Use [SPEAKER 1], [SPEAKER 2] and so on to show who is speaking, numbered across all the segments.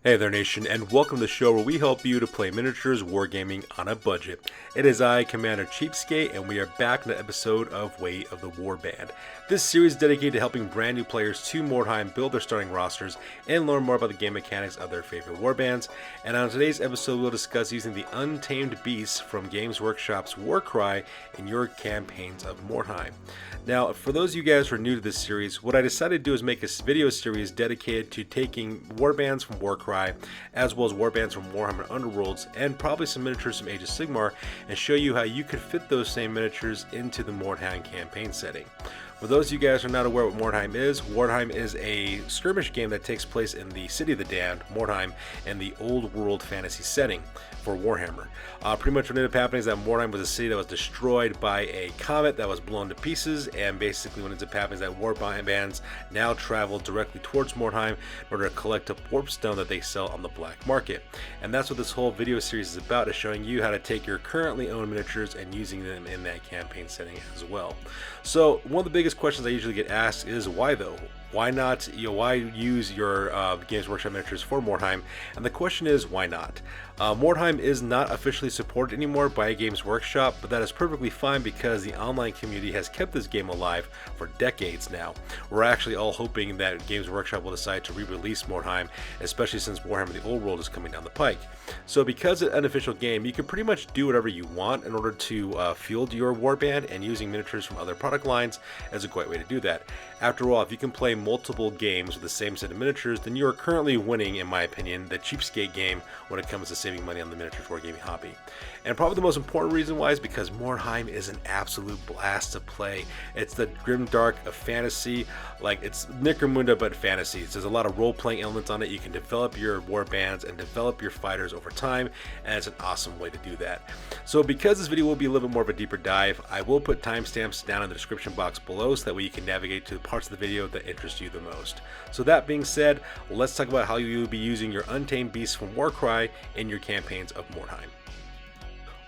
[SPEAKER 1] Hey there, Nation, and welcome to the show where we help you to play miniatures wargaming on a budget. It is I, Commander Cheapskate, and we are back in an episode of Way of the Warband. This series is dedicated to helping brand new players to Mordheim build their starting rosters and learn more about the game mechanics of their favorite warbands. And on today's episode, we'll discuss using the Untamed Beasts from Games Workshop's Warcry in your campaigns of Mordheim. Now, for those of you guys who are new to this series, what I decided to do is make a video series dedicated to taking warbands from Warcry, as well as warbands from Warhammer Underworlds, and probably some miniatures from Age of Sigmar, and show you how you could fit those same miniatures into the Mordheim campaign setting. For those of you guys who are not aware what Mordheim is a skirmish game that takes place in the City of the Damned, Mordheim, and the old world fantasy setting for Warhammer. Pretty much what ended up happening is that Mordheim was a city that was destroyed by a comet that was blown to pieces, and basically what ends up happening is that warbands now travel directly towards Mordheim in order to collect up warp stone that they sell on the black market. And that's what this whole video series is about, is showing you how to take your currently owned miniatures and using them in that campaign setting as well. So one of the biggest questions I usually get asked is why though? Why not, why use your Games Workshop miniatures for Mordheim? And the question is, why not? Mordheim is not officially supported anymore by Games Workshop, but that is perfectly fine because the online community has kept this game alive for decades now. We're actually all hoping that Games Workshop will decide to re-release Mordheim, especially since Warhammer the Old World is coming down the pike. So because it's an unofficial game, you can pretty much do whatever you want in order to field your warband, and using miniatures from other product lines is a great way to do that. After all, if you can play multiple games with the same set of miniatures, then you are currently winning, in my opinion, the cheapskate game when it comes to saving money on the miniatures wargaming hobby. And probably the most important reason why is because Mordheim is an absolute blast to play. It's the grimdark of fantasy, like it's Necromunda but fantasy. There's a lot of role-playing elements on it. You can develop your warbands and develop your fighters over time, and it's an awesome way to do that. So because this video will be a little bit more of a deeper dive, I will put timestamps down in the description box below so that way you can navigate to the parts of the video that interest you the most. So that being said, let's talk about how you will be using your Untamed Beasts from Warcry in your campaigns of Mordheim.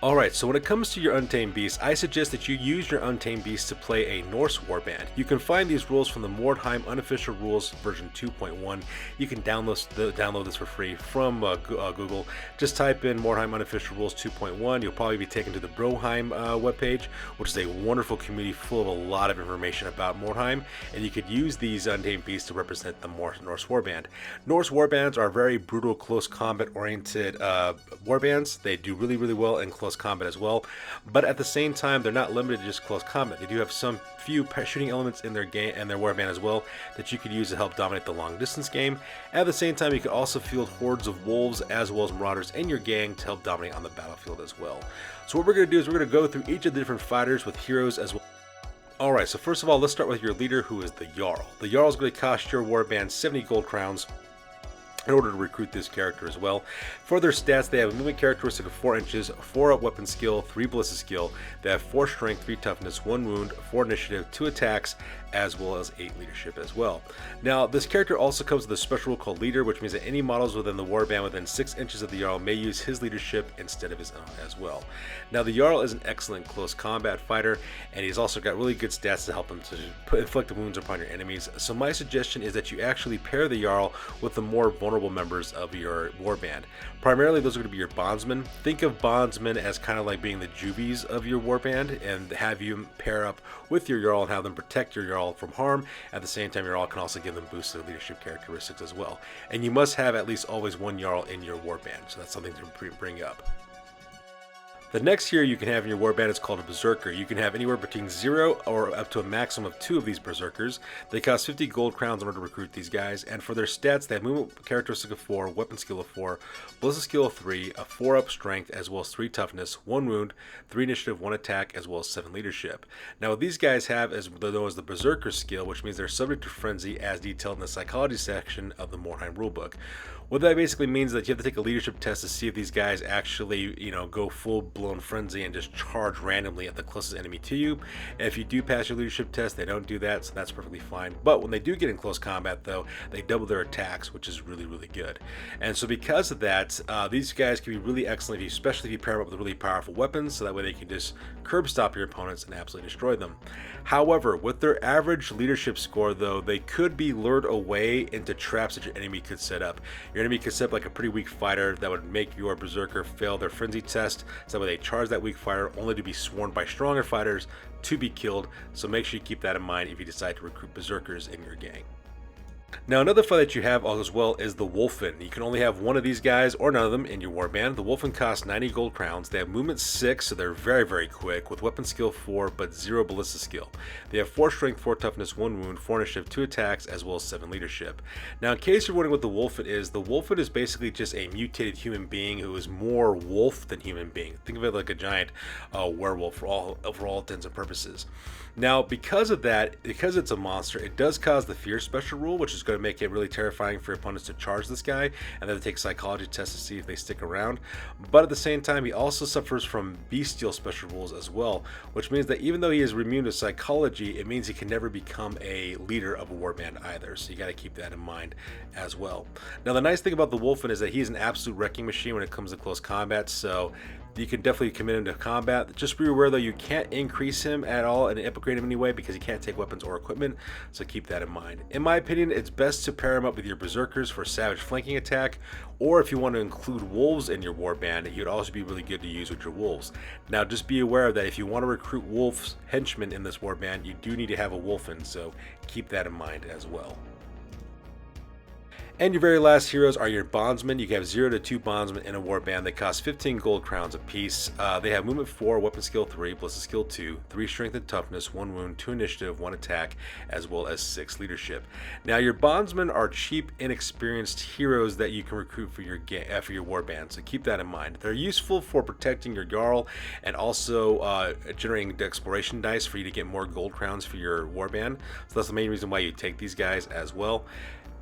[SPEAKER 1] Alright, so when it comes to your Untamed Beasts, I suggest that you use your Untamed Beasts to play a Norse warband. You can find these rules from the Mordheim Unofficial Rules version 2.1. You can download this for free from Google. Just type in Mordheim Unofficial Rules 2.1. You'll probably be taken to the Broheim webpage, which is a wonderful community full of a lot of information about Mordheim, and you could use these Untamed Beasts to represent the Norse warband. Norse warbands are very brutal, close combat oriented warbands. They do really well in close combat as well, but at the same time they're not limited to just close combat. They do have some few shooting elements in their game and their warband as well that you could use to help dominate the long distance game. At the same time, you could also field hordes of wolves as well as marauders in your gang to help dominate on the battlefield as well. So what we're going to do is we're going to go through each of the different fighters with heroes as well. Alright, so first of all, let's start with your leader, who is the Jarl. The Jarl is going to cost your warband 70 gold crowns in order to recruit this character as well. For their stats, they have a movement characteristic of 4 inches, 4 up weapon skill, 3 ballistic skill. They have 4 strength, 3 toughness, 1 wound, 4 initiative, 2 attacks, as well as 8 leadership as well. Now, this character also comes with a special rule called Leader, which means that any models within the warband within 6 inches of the Jarl may use his leadership instead of his own as well. Now, the Jarl is an excellent close combat fighter, and he's also got really good stats to help him to inflict wounds upon your enemies. So my suggestion is that you actually pair the Jarl with the more vulnerable members of your warband. Primarily, those are going to be your bondsmen. Think of bondsmen as kind of like being the juvies of your warband, and have you pair up with your Jarl and have them protect your Jarl from harm. At the same time, your Jarl can also give them boosted leadership characteristics as well. And you must have at least always 1 Jarl in your warband, so that's something to bring up. The next hero you can have in your warband is called a Berserker. You can have anywhere between 0 or up to a maximum of 2 of these Berserkers. They cost 50 gold crowns in order to recruit these guys, and for their stats, they have movement characteristic of 4, weapon skill of 4, ballistic skill of 3, a 4 up strength, as well as 3 toughness, 1 wound, 3 initiative, 1 attack, as well as 7 leadership. Now what these guys have is known as the Berserker skill, which means they're subject to frenzy as detailed in the psychology section of the Mordheim Rulebook. What that basically means is that you have to take a leadership test to see if these guys actually, go full full-blown frenzy and just charge randomly at the closest enemy to you. And if you do pass your leadership test, they don't do that, so that's perfectly fine. But when they do get in close combat, though, they double their attacks, which is really, really good. And so because of that, these guys can be really excellent, especially if you pair them up with really powerful weapons, so that way they can just curb stop your opponents and absolutely destroy them. However, with their average leadership score, though, they could be lured away into traps that your enemy could set up. Your enemy could set up like a pretty weak fighter that would make your Berserker fail their frenzy test, so that way they charge that weak fighter only to be swarmed by stronger fighters to be killed. So make sure you keep that in mind if you decide to recruit Berserkers in your gang. Now, another fight that you have as well is the Wolfen. You can only have one of these guys or none of them in your warband. The Wolfen cost 90 gold crowns. They have movement 6, so they're very, very quick, with weapon skill 4, but 0 ballista skill. They have 4 strength, 4 toughness, 1 wound, 4 initiative, 2 attacks, as well as 7 leadership. Now, in case you're wondering what the Wolfen is basically just a mutated human being who is more wolf than human being. Think of it like a giant werewolf for all intents and purposes. Now, because of that, because it's a monster, it does cause the fear special rule, which is going to make it really terrifying for your opponents to charge this guy, and then take psychology tests to see if they stick around. But at the same time, he also suffers from bestial special rules as well, which means that even though he is immune to psychology, it means he can never become a leader of a warband either. So you got to keep that in mind as well. Now, the nice thing about the Wolfen is that he's an absolute wrecking machine when it comes to close combat, so you can definitely commit him to combat. Just be aware, though, you can't increase him at all and upgrade him anyway because he can't take weapons or equipment, so keep that in mind. In my opinion, it's best to pair him up with your Berserkers for a savage flanking attack, or if you want to include wolves in your warband, he would also be really good to use with your wolves. Now, just be aware that if you want to recruit wolves, henchmen in this warband, you do need to have a Wolfen, so keep that in mind as well. And your very last heroes are your bondsmen. You can have 0 to 2 bondsmen in a warband. They cost 15 gold crowns apiece. They have movement 4, weapon skill 3, ballista skill 2, 3 strength and toughness, 1 wound, 2 initiative, 1 attack, as well as 6 leadership. Now, your bondsmen are cheap, inexperienced heroes that you can recruit for your warband, so keep that in mind. They're useful for protecting your Jarl and also generating exploration dice for you to get more gold crowns for your warband. So that's the main reason why you take these guys as well.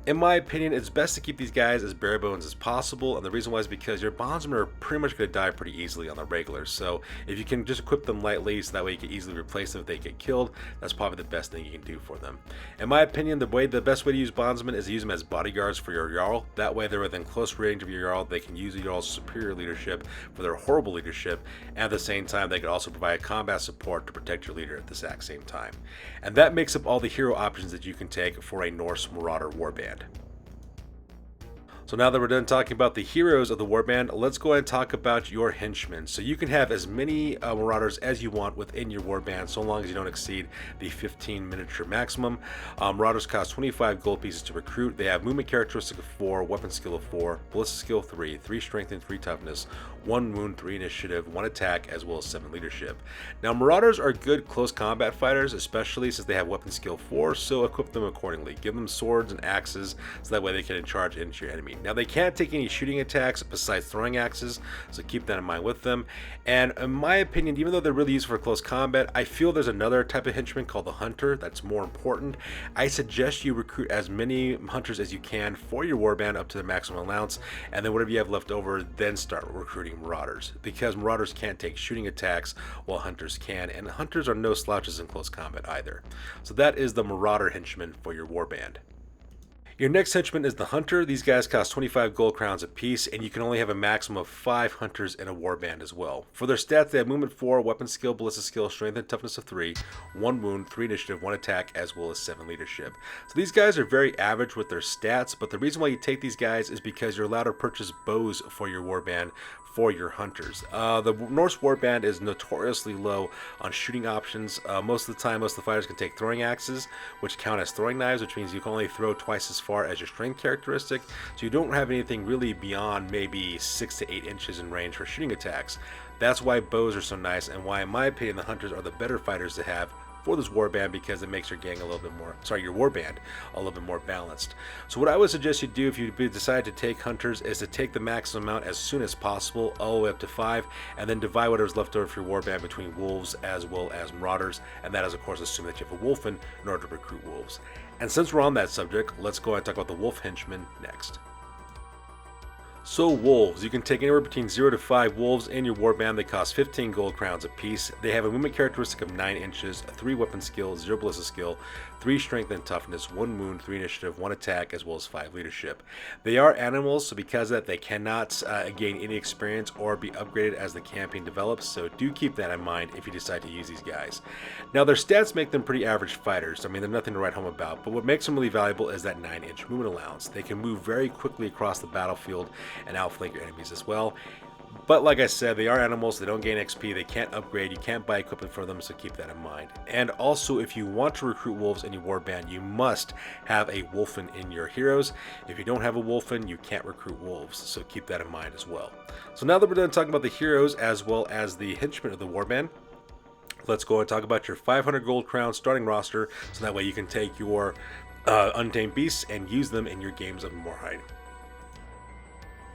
[SPEAKER 1] In my opinion, it's best to keep these guys as bare bones as possible, and the reason why is because your bondsmen are pretty much going to die pretty easily on the regular, so if you can just equip them lightly so that way you can easily replace them if they get killed, that's probably the best thing you can do for them. In my opinion, the best way to use bondsmen is to use them as bodyguards for your Jarl. That way they're within close range of your Jarl, they can use your Jarl's superior leadership for their horrible leadership, and at the same time they can also provide combat support to protect your leader at the exact same time. And that makes up all the hero options that you can take for a Norse Marauder warband. So now that we're done talking about the heroes of the warband, let's go ahead and talk about your henchmen. So you can have as many marauders as you want within your warband, so long as you don't exceed the 15 miniature maximum. Marauders cost 25 gold pieces to recruit. They have movement characteristic of 4, weapon skill of 4, ballista skill 3, 3 strength and 3 toughness, 1 wound, 3 initiative, 1 attack, as well as 7 leadership. Now, marauders are good close combat fighters, especially since they have weapon skill 4, so equip them accordingly. Give them swords and axes so that way they can charge into your enemy. Now, they can't take any shooting attacks besides throwing axes, so keep that in mind with them. And in my opinion, even though they're really useful for close combat, I feel there's another type of henchman called the hunter that's more important. I suggest you recruit as many hunters as you can for your warband up to the maximum allowance, and then whatever you have left over, then start recruiting marauders, because marauders can't take shooting attacks while hunters can, and hunters are no slouches in close combat either. So that is the marauder henchman for your warband. Your next henchman is the hunter. These guys cost 25 gold crowns apiece, and you can only have a maximum of 5 hunters in a warband as well. For their stats, they have movement 4, weapon skill, ballista skill, strength and toughness of 3, 1 wound, 3 initiative, 1 attack, as well as 7 leadership. So these guys are very average with their stats, but the reason why you take these guys is because you're allowed to purchase bows for your warband for your hunters. The Norse warband is notoriously low on shooting options. Most of the time, most of the fighters can take throwing axes, which count as throwing knives, which means you can only throw twice as far as your strength characteristic, so you don't have anything really beyond maybe 6 to 8 inches in range for shooting attacks. That's why bows are so nice, and why, in my opinion, the hunters are the better fighters to have for this warband, because it makes your gang a little bit more, your warband a little bit more balanced. So what I would suggest you do if you decide to take hunters is to take the maximum amount as soon as possible, all the way up to 5, and then divide whatever's left over for your warband between wolves as well as marauders, and that is of course assuming that you have a wolfen in order to recruit wolves. And since we're on that subject, let's go ahead and talk about the wolf henchman next. So wolves, you can take anywhere between 0 to 5 wolves in your warband. They cost 15 gold crowns apiece. They have a movement characteristic of 9 inches, a 3 weapon skill, 0 ballistic skill, 3 strength and toughness, 1 wound, 3 initiative, 1 attack, as well as 5 leadership. They are animals, so because of that they cannot gain any experience or be upgraded as the campaign develops, so do keep that in mind if you decide to use these guys. Now their stats make them pretty average fighters. I mean, they're nothing to write home about, but what makes them really valuable is that 9-inch movement allowance. They can move very quickly across the battlefield and outflank your enemies as well. But like I said, they are animals, they don't gain XP, they can't upgrade, you can't buy equipment for them, so keep that in mind. And also, if you want to recruit wolves in your warband, you must have a wolfen in your heroes. If you don't have a wolfen, you can't recruit wolves, so keep that in mind as well. So now that we're done talking about the heroes as well as the henchmen of the warband, let's go and talk about your 500 gold crown starting roster, so that way you can take your Untamed Beasts and use them in your games of Mordheim.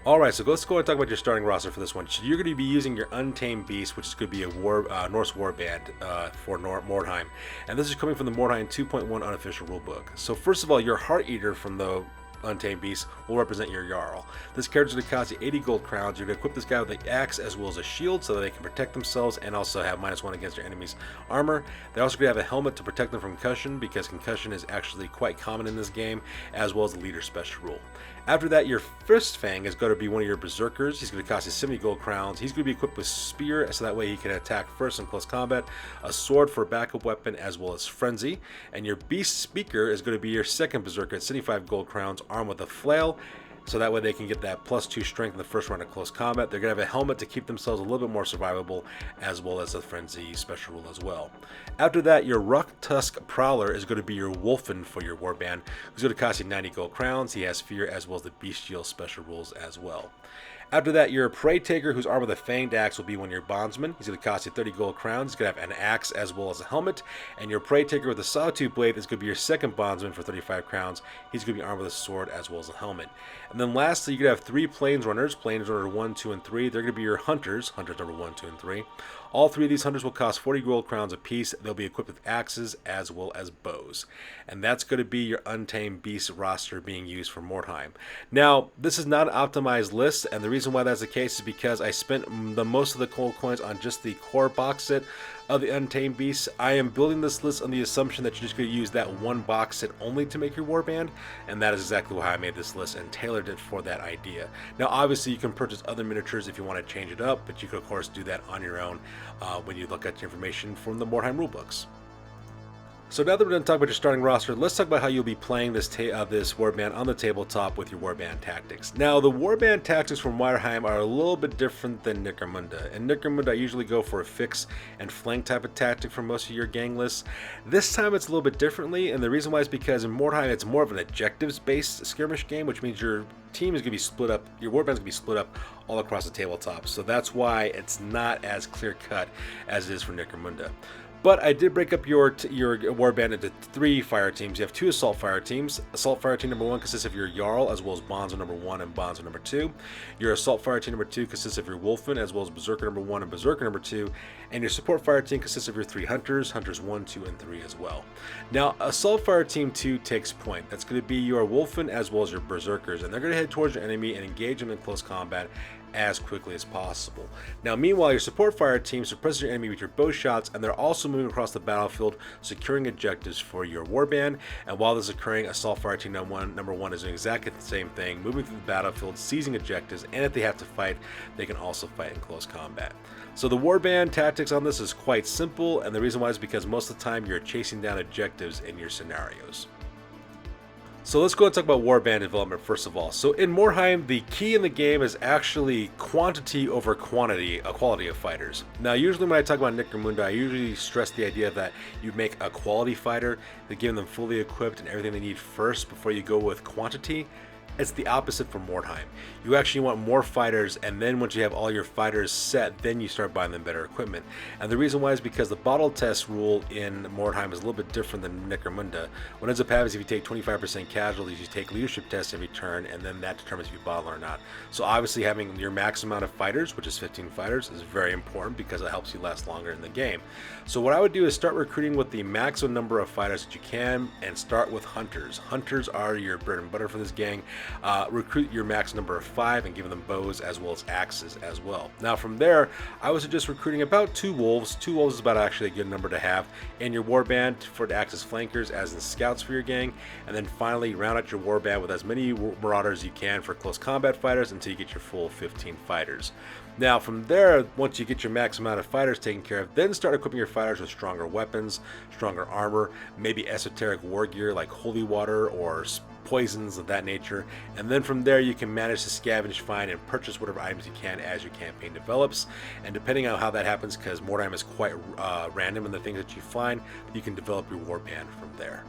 [SPEAKER 1] Alright, so let's go and talk about your starting roster for this one. So you're going to be using your Untamed Beast, which is going to be a Norse warband for Mordheim. And this is coming from the Mordheim 2.1 Unofficial Rulebook. So first of all, your Heart Eater from the Untamed Beast will represent your Jarl. This character is going to cost you 80 gold crowns. You're going to equip this guy with an axe as well as a shield so that they can protect themselves and also have -1 against your enemy's armor. They're also going to have a helmet to protect them from concussion, because concussion is actually quite common in this game, as well as the leader special rule. After that, your first Fang is going to be one of your Berserkers. He's going to cost you 70 gold crowns. He's going to be equipped with Spear, so that way he can attack first in close combat, a sword for a backup weapon, as well as Frenzy. And your Beast Speaker is going to be your second Berserker at 75 gold crowns, armed with a flail, so that way they can get that +2 strength in the first round of close combat. They're going to have a helmet to keep themselves a little bit more survivable, as well as a Frenzy special rule as well. After that, your Ruck Tusk Prowler is going to be your Wolfen for your warband, who's going to cost you 90 gold crowns. He has Fear as well as the Bestial special rules as well. After that, your Prey Taker, who's armed with a Fanged Axe, will be one of your Bondsmen. He's going to cost you 30 gold crowns. He's going to have an axe as well as a helmet. And your Prey Taker with a Sawtooth Blade is going to be your second Bondsman for 35 crowns. He's going to be armed with a sword as well as a helmet. And then lastly, you're going to have 3 Planesrunners, Planesrunner 1, 2, and 3. They're going to be your Hunters, Hunters number 1, 2, and 3. All 3 of these Hunters will cost 40 gold crowns apiece. They'll be equipped with axes as well as bows. And that's going to be your Untamed Beast roster being used for Mordheim. Now, this is not an optimized list, and the reason why that's the case is because I spent the most of the gold coins on just the core box set of the Untamed Beasts. I am building this list on the assumption that you're just going to use that one box set only to make your warband, and that is exactly why I made this list and tailored it for that idea. Now, obviously, you can purchase other miniatures if you want to change it up, but you can, of course, do that on your own when you look at the information from the Mordheim rulebooks. So now that we're done talking about your starting roster, let's talk about how you'll be playing this warband on the tabletop with your Warband Tactics. Now, the Warband Tactics from Mordheim are a little bit different than Necromunda. In Necromunda, I usually go for a fix and flank type of tactic for most of your gang lists. This time it's a little bit differently, and the reason why is because in Mordheim it's more of an objectives-based skirmish game, which means your team is going to be split up, your warband's going to be split up all across the tabletop. So that's why it's not as clear-cut as it is for Necromunda. But I did break up your warband into 3 fire teams. You have 2 assault fire teams. Assault fire team number 1 consists of your Jarl as well as Bondsman number 1 and Bondsman number 2. Your assault fire team number 2 consists of your Wolfen as well as Berserker number 1 and Berserker number 2. And your support fire team consists of your 3 Hunters, Hunters 1, 2, and 3 as well. Now, assault fire team 2 takes point. That's going to be your Wolfen as well as your Berserkers, and they're going to head towards your enemy and engage them in close combat as quickly as possible. Now, meanwhile, your support fire team suppresses your enemy with your bow shots, and they're also moving across the battlefield, securing objectives for your warband. And while this is occurring, assault fire team number one is doing exactly the same thing, moving through the battlefield, seizing objectives, and if they have to fight, they can also fight in close combat. So the Warband Tactics on this is quite simple, and the reason why is because most of the time you're chasing down objectives in your scenarios. So let's go and talk about Warband Development first of all. So in Mordheim, the key in the game is actually quantity over quality of fighters. Now, usually when I talk about Necromunda, I usually stress the idea that you make a quality fighter, that give them fully equipped and everything they need first before you go with quantity. It's the opposite for Mordheim. You actually want more fighters, and then once you have all your fighters set, then you start buying them better equipment. And the reason why is because the bottle test rule in Mordheim is a little bit different than Necromunda. What ends up happening is if you take 25% casualties, you take leadership tests every turn, and then that determines if you bottle or not. So obviously having your max amount of fighters, which is 15 fighters, is very important because it helps you last longer in the game. So what I would do is start recruiting with the maximum number of fighters that you can, and start with Hunters. Hunters are your bread and butter for this gang. recruit your max number of 5 and give them bows as well as axes as well. Now from there, I would suggest recruiting about 2 wolves. 2 wolves is about actually a good number to have in your warband for to act as flankers, as in scouts for your gang. And then finally round out your warband with as many marauders as you can for close combat fighters until you get your full 15 fighters. Now from there, once you get your max amount of fighters taken care of, then start equipping your fighters with stronger weapons, stronger armor, maybe esoteric war gear like holy water or poisons of that nature. And then from there you can manage to scavenge, find, and purchase whatever items you can as your campaign develops. And depending on how that happens, because Mordheim is quite random in the things that you find, you can develop your warband from there.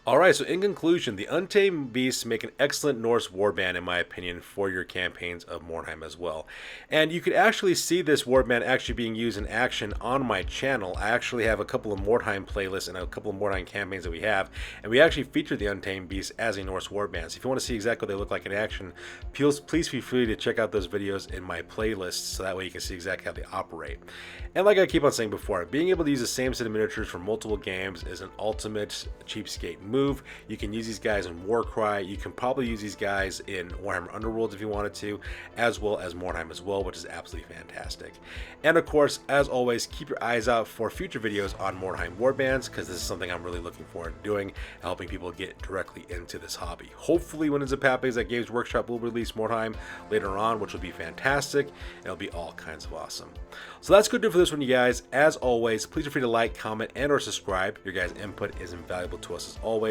[SPEAKER 1] Alright, so in conclusion, the Untamed Beasts make an excellent Norse warband in my opinion for your campaigns of Mordheim as well. And you could actually see this warband actually being used in action on my channel. I actually have a couple of Mordheim playlists and a couple of Mordheim campaigns that we have, and we actually feature the Untamed Beasts as a Norse warband. So if you want to see exactly what they look like in action, please feel free to check out those videos in my playlists so that way you can see exactly how they operate. And like I keep on saying before, being able to use the same set of miniatures for multiple games is an ultimate cheapskate move. You can use these guys in Warcry. You can probably use these guys in Warhammer Underworlds if you wanted to, as well as Mordheim as well, which is absolutely fantastic. And of course, as always, keep your eyes out for future videos on Mordheim warbands, because this is something I'm really looking forward to doing, helping people get directly into this hobby. Hopefully when it's up happens that Games Workshop will release Mordheim later on, which will be fantastic, and it'll be all kinds of awesome. So that's good to do for this one, you guys. As always, please feel free to like, comment, and or subscribe. Your guys' input is invaluable to us as always.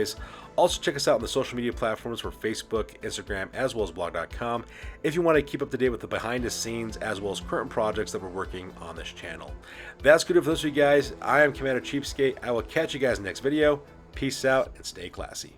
[SPEAKER 1] Also check us out on the social media platforms for Facebook, Instagram, as well as blog.com if you want to keep up to date with the behind the scenes as well as current projects that we're working on this channel. That's good for this, you guys. I am Commander Cheapskate. I will catch you guys next video. Peace out and stay classy.